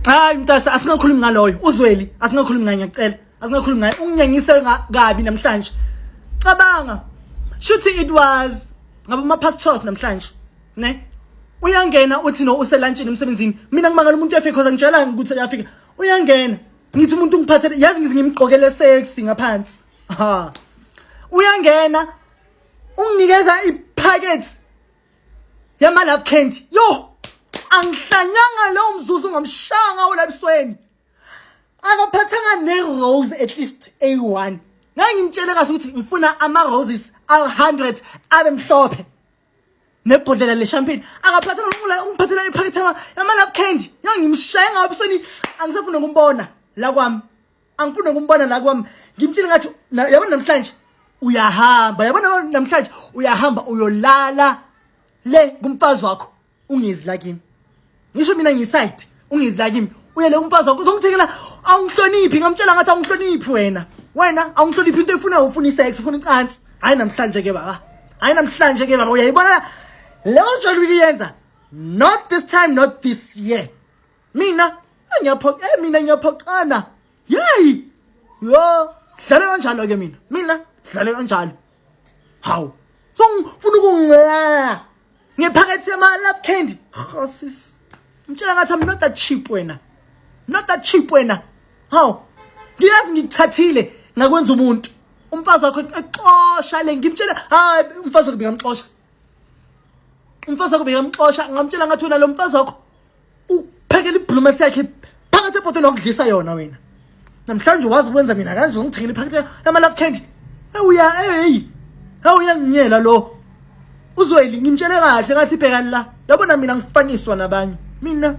Hayi mntasa asingakhulumi ngaloyo. Uzweli asingakhulumi ngaye ngiyacela. Asingakhulumi ngaye. Unginyanyise kabi namhlanje. Cabanga. Shuthi it was ngaba ma past 12 namhlanje. Ne? Uyangena uthi no uselunchini emsebenzini. Mina ngimangala umuntu uyafika because ngitshela ukuthi uyafika. Uyangena. Ngithi umuntu ungiphathele yazi ngimgqokele sexy ngaphansi. Ha. Uyangena unginikeza ipacket yama love candy. Yo! Angihlanyanga lo mzuzu ngomshanga olabisweni. Akaphathanga ne rose at least A1. Ngangimtshele kahle ukuthi ngifuna ama roses a100 abe mhlophe. Nebhodlela le champagne. Akaphathanga ungiphathela ipacket yama love candy. Ngangimshaya ngabusweni angisafuna ukumbona la kwami. Angifuna ukumbona la kwami. Ngimtshela ngathi yabona namhlanje uyahamba. Yabona namhlanje uyahamba uyolala le kumfazi wakho. Ungizila kimi. Ngisho mina ngiside ungizila kimi. Uyele kumfazi wakho uzongithekela awungihloniphi ngamtshela ngathi awungihloniphi wena. Wena awungihloniphi into efuna ufuna isex ufuna icansi. Hayi namhlanje ke baba. Hayi namhlanje ke baba uyayibona leyo njalo uyiyenza. Not this time, not this year. Mina ngiyaphoqana. Yey. Yo, hlale kanjalo ke mina. Mina hlale kanjalo. Hawu. So ngifuna ukungela. Ngephakathi yama love candy. Sis. Ngitshela ngathi I'm not that cheap wena. Not that cheap wena. Hawu. Ngiyazi ngikuthathile ngakwenza umuntu. Umfazi wakho exosha le ngimtshela hayi umfazi wakho bengamxosha. Umfazi wakho bengamxosha ngamtshela ngathi wena lo mfazi wakho uphekela ibhlumesi yakhe phakathi ebhodweni okudlisa yona wena. Namhlanje wazi ukwenza mina kanje ngithengile phakathi yama love candy. Uyanginyela lo. Uzweli ngimtshele kahle ngathi bhekani la. Yabona mina ngifaniswa nabanye. Mina